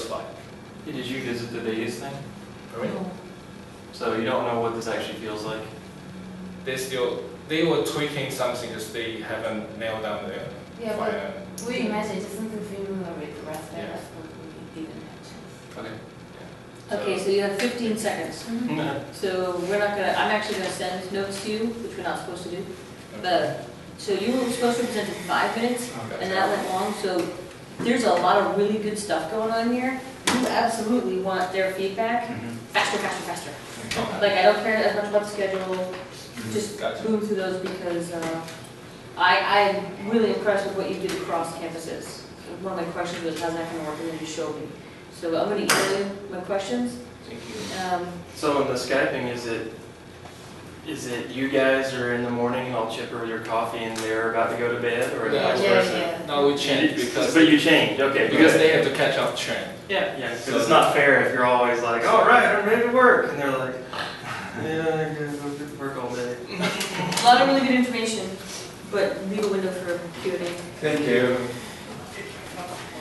first flight. Did you visit the Vegas thing? Really? So you don't know what this actually feels like? They were tweaking something because they haven't nailed down the final. We imagine it doesn't feel with the rest of us, but we didn't have chance. Okay. Okay, so you have 15 seconds. So we're not gonna, I'm actually gonna send notes to you, which we're not supposed to do. But, so you were supposed to present in 5 minutes, and that went long, so there's a lot of really good stuff going on here. You absolutely want their feedback. Faster, faster, faster. Like, I don't care as much about the schedule, just boom through those because I'm really impressed with what you did across campuses. One of my questions was, how's that gonna work, and then you showed me. So I'm gonna email you my questions. Thank you. So in the Skyping, is it you guys are in the morning all chipper with your coffee and they're about to go to bed, or vice versa? No, we changed because. But you changed, okay. Because they have to catch up train. Yeah, because so it's not fair if you're always like, all right, I'm ready to work, and they're like, yeah, I gotta go to work all day. A lot of really good information, but leave a window for Q&A. Thank you.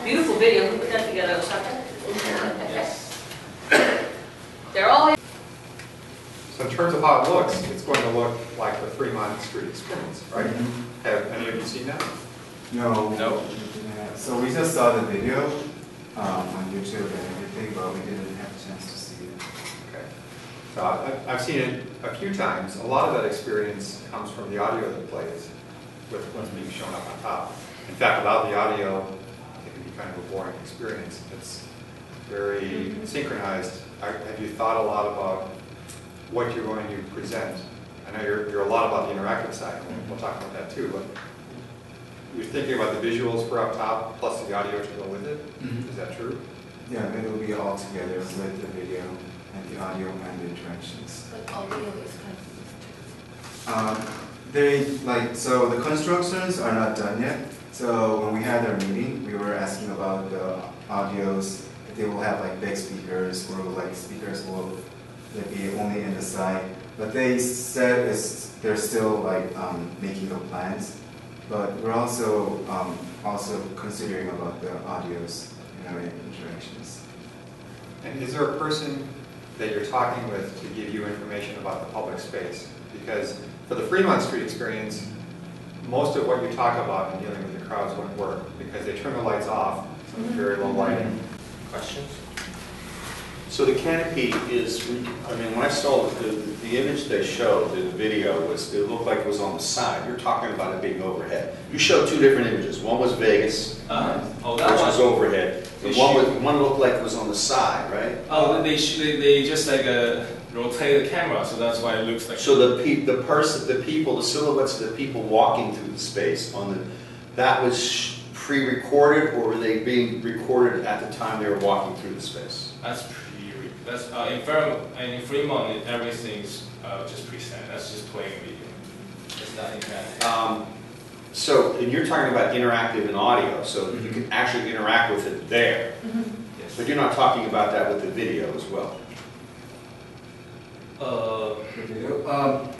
Beautiful video. Who put that together? Yes. They're all. So in terms of how it looks, it's going to look like the Fremont Street experience, right? Have any of you seen that? No. No. Yeah. So we just saw the video on YouTube and everything, but we didn't have a chance to see it. Okay. So I've seen it a few times. A lot of that experience comes from the audio that plays with what's being shown up on top. In fact, without the audio, it can be kind of a boring experience. It's very synchronized. Have you thought a lot about what you're going to present? I know you're a lot about the interactive side, and we'll talk about that too, but you're thinking about the visuals for up top plus the audio to go with it. Is that true? Yeah, it will be all together with the video and the audio and the interactions. But audio is kind of So the constructions are not done yet. So when we had our meeting, we were asking about the audios. If they will have like big speakers, or like speakers will be only in the side. But they said they're still like making the plans. But we're also considering about the audios in our interactions. And is there a person that you're talking with to give you information about the public space? Because for the Fremont Street experience, most of what you talk about in dealing with the crowds wouldn't work because they turn the lights off, so it's very low lighting. Questions? So the canopy is, I mean, when I saw the image they showed, the video, it looked like it was on the side. You're talking about it being overhead. You showed two different images. One was Vegas, which was overhead. And one looked like it was on the side, right? Oh, they just like rotate the camera, so that's why it looks like. So the silhouettes of the people walking through the space that was pre-recorded, or were they being recorded at the time they were walking through the space? That's in Fremont, everything's just preset. That's just playing video. It's not interactive. So, and you're talking about interactive and audio, so you can actually interact with it there. Yes. But you're not talking about that with the video as well.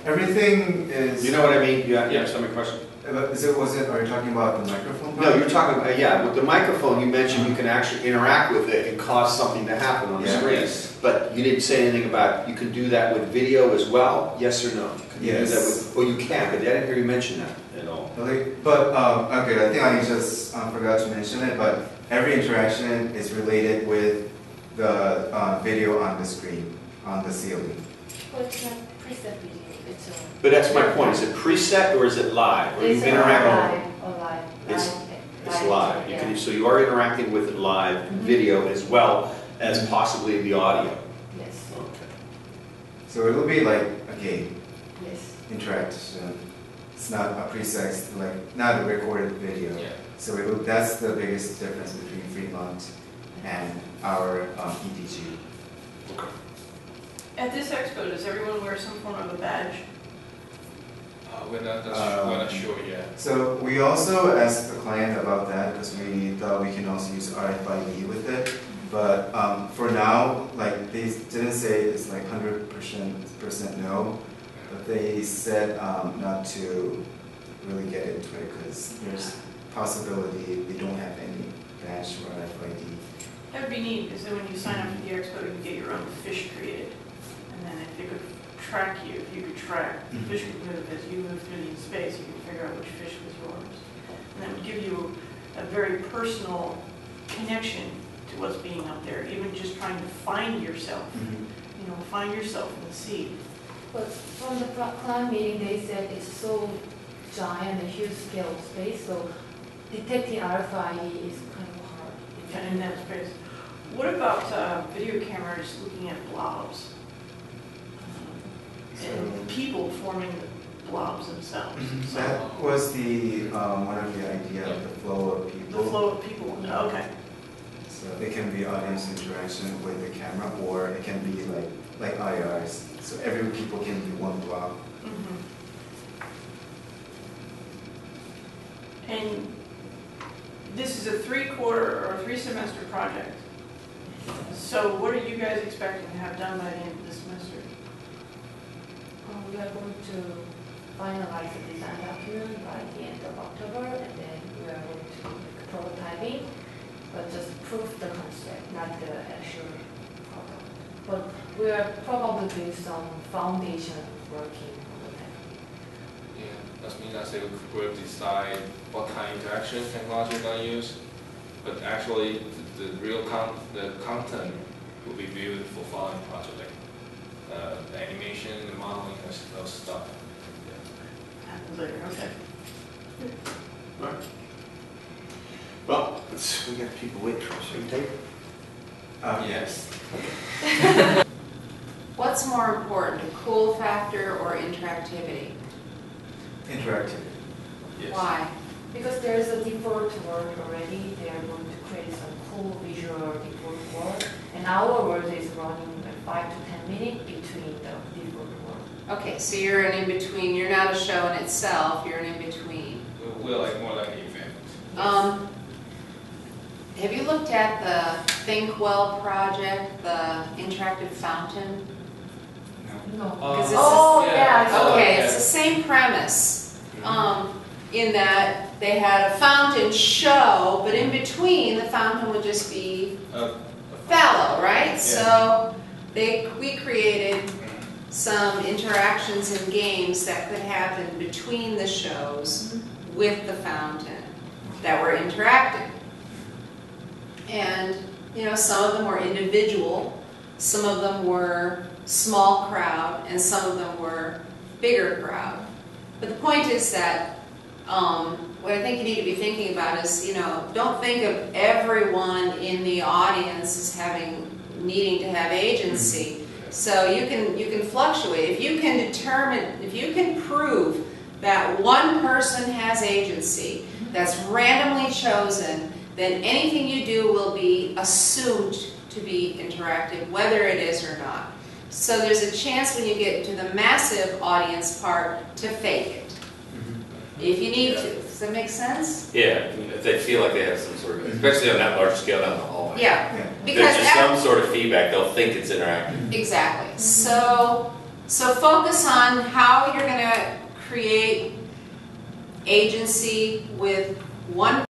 Everything is. You know what I mean? You understand my question? Are you talking about the microphone? No, you're talking about, yeah, with the microphone you mentioned you can actually interact with it and cause something to happen on the screen. Yes. But you didn't say anything about, you can do that with video as well? Yes or no? Can you do that with, well, you can, but I didn't hear you mention that at all. Really? But, okay, I think I just forgot to mention it, but every interaction is related with the video on the screen, on the ceiling. well, it's not preset video. It's But that's my point. Is it preset or is it live? Or you interact? live. It's live. You can, so you are interacting with it live, video as well as possibly the audio. Yes. Okay. So it will be like a game. Yes. Interaction. It's not a preset, like not a recorded video. Yeah. So that's the biggest difference between Fremont and our EDG. Okay. At this expo, does everyone wear some form of a badge? We're not sure yet. So we also asked the client about that because we thought we can also use RFID with it. But for now, like they didn't say it's like 100% no, but they said not to really get into it because there's possibility we don't have any badge or RFID. That would be neat, because then when you sign up for the expo, you can get your own fish created. And then if they could track you, if you could track, the fish could move as you move through the space, you can figure out which fish was yours. And that would give you a very personal connection to what's being up there, even just trying to find yourself. You know, find yourself in the sea. But from the client meeting, they said it's so giant, a huge scale space, so detecting RFID is kind of hard. In that space. What about video cameras looking at blobs? And people forming the blobs themselves. That was the one of the idea of the flow of people. The flow of people, okay. So it can be audience interaction with the camera, or it can be like IRs. So every people can be one block. And this is a 3-quarter or 3-semester project. So what are you guys expecting to have done by the end of this semester? We are going to finalize the design document by the end of October, and then we are going to make prototyping, but just prove the concept, not the actual product. But we are probably doing some foundation working on the technique. Yeah, that means I say we'll decide what kind of interaction technology we're going to use, but actually the real the content will be viewed for following project, like the animation, the modeling, those stuff. Happens later, okay. All right. Well, we got people waiting for us. Should we take? Yes. What's more important, a cool factor or interactivity? Interactivity. Yes. Why? Because there is a default word already, they are going to create some cool visual default word, and our word is running like 5 to 10 minutes between the default word. Okay, so you're an in-between. You're not a show in itself, you're an in-between. We're like more like an event. Have you looked at the Think Well project, the interactive fountain? No. Because this Oh, is, yeah. okay, yeah. it's the same premise. In that they had a fountain show, but in between the fountain would just be fallow, right? Yeah. So we created some interactions and games that could happen between the shows with the fountain that were interactive. And you know, some of them were individual, some of them were small crowd, and some of them were bigger crowd. But the point is that what I think you need to be thinking about is, you know, don't think of everyone in the audience as needing to have agency. So you can fluctuate. If you can determine, if you can prove that one person has agency that's randomly chosen, then anything you do will be assumed to be interactive, whether it is or not. So there's a chance when you get to the massive audience part to fake it. If you need to. Does that make sense? Yeah, if they feel like they have some sort of, especially on that large scale down the hallway. Yeah. If Because there's just some sort of feedback, they'll think it's interactive. exactly. So focus on how you're going to create agency with one